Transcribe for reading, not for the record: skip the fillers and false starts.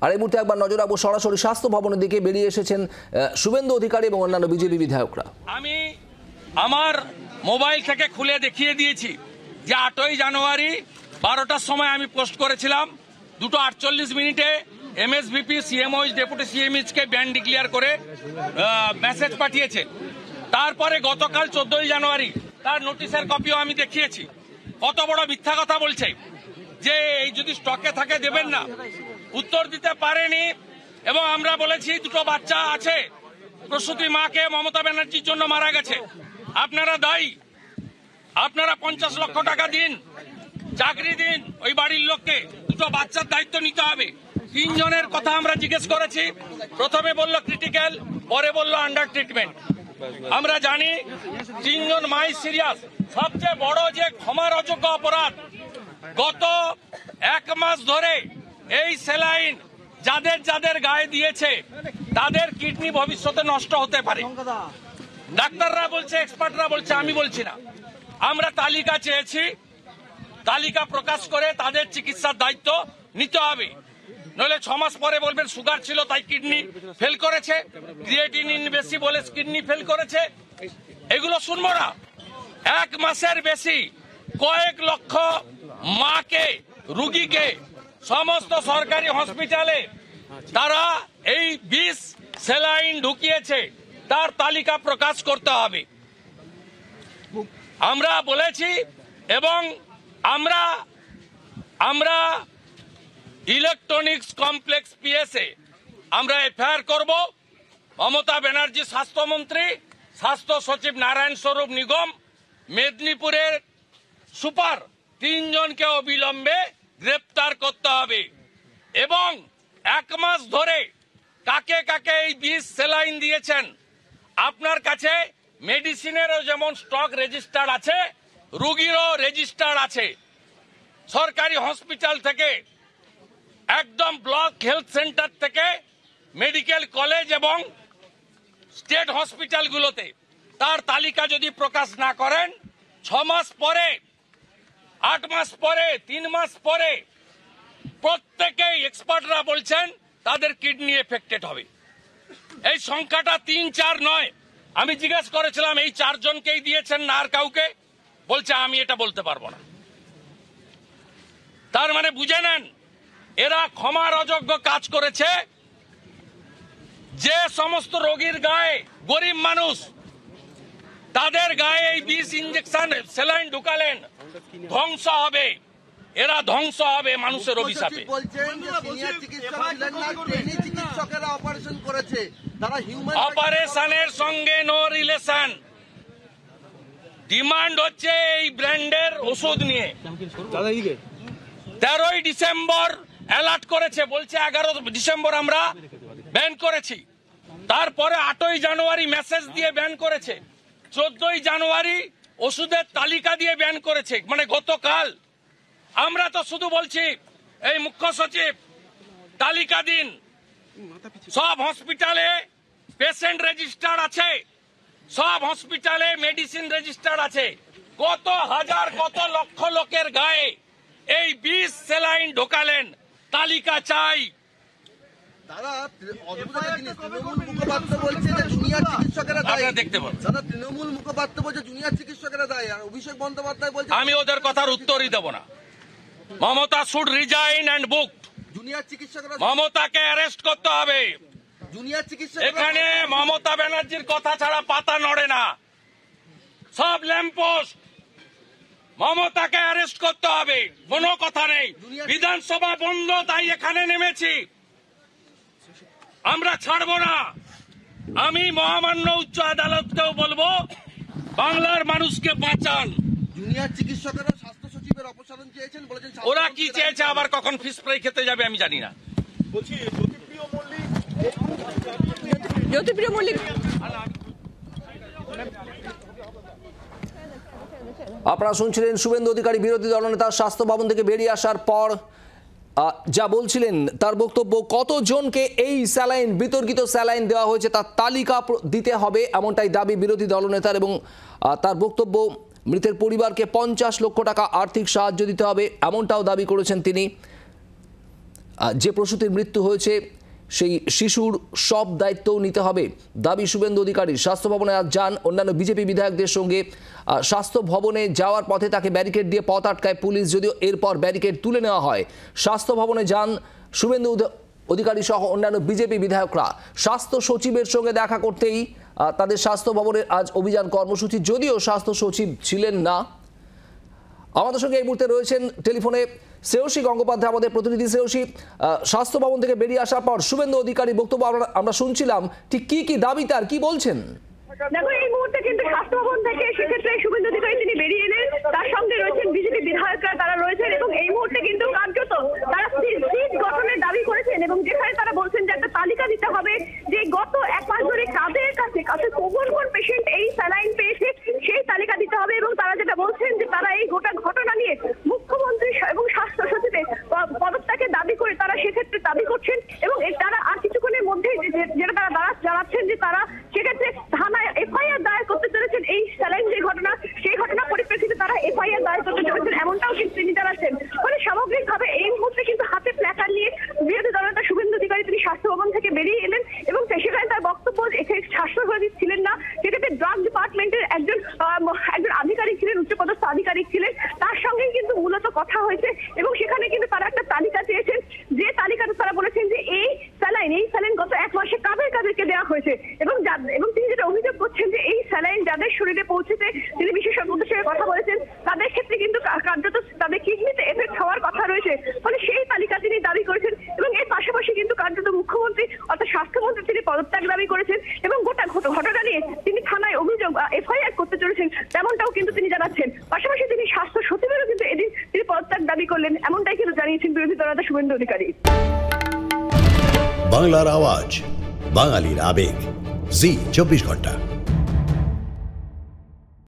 আর এই মুহূর্তে একবার নজর রাখবো সরাসরি স্বাস্থ্য ভবনের দিকে। বেরিয়ে এসেছেন শুভেন্দু অধিকারী এবং অন্যান্য বিজেপি বিধায়করা। আমি আমার মোবাইল থেকে খুলে দেখিয়ে দিয়েছি যে 8ই জানুয়ারি 12টার সময় আমি পোস্ট করেছিলাম, 2:48 এমএসভিপি সিএমওইচ ডেপুটি সিএমএইচকে ব্যান ডিক্লেয়ার করে মেসেজ পাঠিয়েছে। তারপরে গতকাল 14ই জানুয়ারি তার নোটিশের কপিও আমি দেখিয়েছি। কত বড় মিথ্যা কথা বলছে যে এই যদি স্টকে থাকে দেবেন না, উত্তর দিতে পারেনি। এবং আমরা বলেছি 2টো বাচ্চা আছে, প্রসূতি মাকে মমতা ব্যানার্জির জন্য মারা গেছে, আপনারা দায়ী, আপনারা 50 লক্ষ টাকা দিন, চাকরি দিন ওই বাড়ির লোককে, 2টো বাচ্চার দায়িত্ব নিতে হবে। 3 জনের কথা আমরা জিজ্ঞেস করেছি, প্রথমে বলল ক্রিটিক্যাল, পরে বলল আন্ডার ট্রিটমেন্ট। আমরা জানি 3 জন মাই সিরিয়াস। সবচেয়ে বড় যে ক্ষমার অযোগ্য অপরাধ, গত 1 মাস ধরে এই স্যালাইন যাদের যাদের গায়ে দিয়েছে তাদের কিডনি ভবিষ্যতে নষ্ট হতে পারে। ডাক্তাররা বলছে, এক্সপার্টরা বলছে, আমি বলছি না। আমরা তালিকা চেয়েছি, তালিকা প্রকাশ করে তাদের চিকিৎসার দায়িত্ব নিতে হবে। নইলে 6 মাস পরে বলবেন সুগার ছিল তাই কিডনি ফেল করেছে, ক্রিয়েটিনিন বেশি বলে কিডনি ফেল করেছে। এগুলো শুনবো না। 1 মাসের বেশি কয়েক লক্ষ মাকে, রুগীকে সমস্ত সরকারি হসপিটালে তারা এই বিষ স্যালাইন ঢুকিয়েছে, তার তালিকা প্রকাশ করতে হবে। আমরা বলেছি এবং আমরা ইলেকট্রনিক্স কমপ্লেক্স পিএসএ আমরা এফআইআর করব। মমতা ব্যানার্জি স্বাস্থ্যমন্ত্রী, স্বাস্থ্য সচিব নারায়ণ স্বরূপ নিগম, মেদিনীপুরের সুপার 3 জনকে অবিলম্বে গ্রেপ্তার করতে হবে। এবং 1 মাস ধরে কাকে কাকে এই বিষ স্যালাইন দিয়েছেন, আপনার কাছে মেডিসিনেরও যেমন স্টক রেজিস্টার আছে, রুগীরও রেজিস্টার আছে। সরকারি হসপিটাল থেকে একদম ব্লক হেলথ সেন্টার থেকে মেডিকেল কলেজ এবং স্টেট হসপিটালগুলোতে তার তালিকা যদি প্রকাশ না করেন, 6 মাস পরে, 8 মাস পরে, 3 মাস পরে প্রত্যেকেই এক্সপার্টরা বলছেন তাদের কিডনি এফেক্টেড হবে। এই সংখ্যাটা 3-4 নয়। আমি জিজ্ঞেস করেছিলাম এই 4 জনকেই দিয়েছেন না আর কাউকে, বলছে আমি এটা বলতে পারবো না। তার মানে বুঝে নেন এরা ক্ষমার অযোগ্য কাজ করেছে। যে সমস্ত রোগীর গায়ে, গরিব মানুষ তাদের গায়ে এই বিষ ইঞ্জেকশন স্যালাইন ঢুকালেন, ধ্বংস হবে, এরা ধ্বংস হবে মানুষের অভিশাপে। অপারেশনের সঙ্গে নো রিলেশন। ডিমান্ড হচ্ছে এই ব্র্যান্ডের ওষুধ নিয়ে। 13ই ডিসেম্বর অ্যালার্ট করেছে, বলছে 11 ডিসেম্বর আমরা ব্যান করেছি। তারপরে 8ই জানুয়ারি মেসেজ দিয়ে ব্যান করেছে, 14ই জানুয়ারি ওষুধের তালিকা দিয়ে ব্যান করেছে, মানে গতকাল। আমরা তো শুধু বলছি এই মুখ্য সচিব তালিকা দিন। সব হসপিটালে পেশেন্ট রেজিস্টার আছে, সব হসপিটালে মেডিসিন রেজিস্টার আছে। কত হাজার, কত লক্ষ লোকের গায়ে এই বিষ স্যালাইন ঢোকালেন, তালিকা চাই। তৃণমূল মুখপাত্র বলছে যে জুনিয়র চিকিৎসকেরা দায়ী। দেখতে পাবেন তৃণমূল মুখপাত্র বলছে জুনিয়র চিকিৎসকেরা দায়ী, আর অভিষেক বন্দ্যোপাধ্যায় বলছে আমি ওদের কথার উত্তরই দেব না। Mamata should resign and book. Junior চিকিৎসকরা, মমতাকে অ্যারেস্ট করতে হবে। জুনিয়র চিকিৎসক, এখানে মমতা ব্যানার্জির কথা ছাড়া পাতা নড়ে না, সব ল্যাম্পপোস্ট। মমতাকে অ্যারেস্ট করতে হবে, কোনো কথা নেই। বিধানসভা বন্ধ, তাই এখানে নেমেছি, আমরা ছাড়ব না। আমি মহামান্য উচ্চ আদালতকেও বলবো বাংলার মানুষকে বাঁচান। জুনিয়র চিকিৎসকেরা স্বাস্থ্য সচিবের অপসারণ চেয়েছেন, বলেছেন ওরা কি চেয়েছে, আবার কখন ফিশ ফ্রাই খেতে যাবে আমি জানি না। জ্যোতিপ্রিয় মল্লিক, আপনারা শুনছিলেন শুভেন্দু অধিকারী বিরোধী দলনেতা স্বাস্থ্য ভবন থেকে বেরিয়ে আসার পর যা বলছিলেন তার বক্তব্য, কতজনকে এই স্যালাইন, বিতর্কিত স্যালাইন দেওয়া হয়েছে তার তালিকা দিতে হবে, এমনটাই দাবি বিরোধী দলনেতার। এবং তার বক্তব্য, মৃতের পরিবারকে 50 লক্ষ টাকা আর্থিক সাহায্য দিতে হবে, এমনটাও দাবি করেছেন তিনি। যে প্রসূতির মৃত্যু হয়েছে সেই শিশুর সব দায়িত্বও নিতে হবে দাবি শুভেন্দু অধিকারী। স্বাস্থ্য ভবনে আজ যান অন্যান্য বিজেপি বিধায়কদের সঙ্গে। স্বাস্থ্য ভবনে যাওয়ার পথে তাকে ব্যারিকেড দিয়ে পথ আটকায় পুলিশ, যদিও এরপর ব্যারিকেড তুলে নেওয়া হয়। স্বাস্থ্য ভবনে যান শুভেন্দু অধিকারী সহ অন্যান্য বিজেপি বিধায়করা। স্বাস্থ্য সচিবের সঙ্গে দেখা করতেই তাদের স্বাস্থ্য ভবনের আজ অভিযান কর্মসূচি, যদিও স্বাস্থ্য সচিব ছিলেন না। আমাদের সঙ্গে এই মুহূর্তে রয়েছেন টেলিফোনে শ্রেয়সী গঙ্গোপাধ্যায়, আমাদের প্রতিনিধি। শ্রেয়সী, স্বাস্থ্য ভবন থেকে বেরিয়ে আসার পর শুভেন্দু অধিকারী বক্তব্য আমরা শুনছিলাম, ঠিক কি দাবি তার, কি বলছেন? দেখো, এই মুহূর্তে কিন্তু স্বাস্থ্য ভবন থেকে সেক্ষেত্রে শুভেন্দু অধিকারী তিনি বেরিয়ে এলেন, তার সঙ্গে রয়েছেন বিজেপি বিধায়করা, তারা রয়েছেন এবং এই মুহূর্তে কিন্তু কার্যত তারা সিট গঠনের দাবি করেছেন এবং যেখানে তারা বলছেন যে একটা তালিকা দিতে হবে যে গত এক মাস ধরে কাদের কাছে কোন পেশেন্ট এই স্যালাইন পেয়েছে সেই তালিকা দিতে হবে। এবং তারা যেটা বলছেন যে তারা এই গোটা ঘটনা নিয়ে মুখ্যমন্ত্রী এবং স্বাস্থ্য সচিবের পদত্যাগের দাবি করে তারা সেক্ষেত্রে দাবি করছেন এবং তারা আর কিছুক্ষণের মধ্যেই যেটা তারা জানাচ্ছেন যে তারা সেক্ষেত্রে থানায় এফআইআর দায়ের করতে চলেছেন। এই স্যালাইন যে ঘটনা, সেই ঘটনা পরিপ্রেক্ষিতে তারা এফআইআর দায়ের করতে চলেছেন, এমনটাও কিন্তু তিনি জানাচ্ছেন। ফলে সামগ্রিকভাবে এই মুহূর্তে কিন্তু হাতে প্ল্যাকার্ড নিয়ে বিরোধী দলনেতা শুভেন্দু অধিকারী তিনি স্বাস্থ্য ভবন থেকে বেরিয়ে এলেন এবং সেখানে তার বক্তব্য এখানে স্বাস্থ্য সচিব ছিলেন না, সেক্ষেত্রে ড্রাগ ডিপার্টমেন্টের একজন আধিকারিক ছিলেন, উচ্চপদস্থ আধিকারিক ছিলেন, তার সঙ্গেই কিন্তু মূলত কথা হয়েছে এবং সেখানে কিন্তু তারা একটা তালিকা চেয়েছেন, যে তালিকাটা তারা বলেছেন যে এই স্যালাইন গত এক মাসে কাদেরকে দেওয়া হয়েছে এবং তিনি যেটা অভিযোগ করছেন যে এই স্যালাইন যাদের শরীরে পৌঁছেছে, তিনি বিশেষজ্ঞদের সঙ্গে কথা বলেছেন, তাদের ক্ষেত্রে কিন্তু কার্যত তাদের কিডনিতে এফেক্ট হওয়ার কথা রয়েছে। ফলে সেই তালিকা তিনি দাবি করেছেন এবং এর পাশাপাশি কিন্তু কার্যত মুখ্যমন্ত্রী অর্থাৎ স্বাস্থ্যমন্ত্রী তিনি পদত্যাগ দাবি করেছেন এবং গোটা ঘটনা নিয়ে তিনি থানায় অভিযোগ এফআইআর করতে চলেছেন, তেমনটাও কিন্তু তিনি জানাচ্ছেন। পাশাপাশি তিনি স্বাস্থ্য সচিবেরও কিন্তু এদিন তিনি পদত্যাগ দাবি করলেন, এমনটাই কিন্তু জানিয়েছেন বিরোধী দলনেতা শুভেন্দু অধিকারী। বাংলার আওয়াজ, বাঙালির আবেগ, জি 24 ঘন্টা।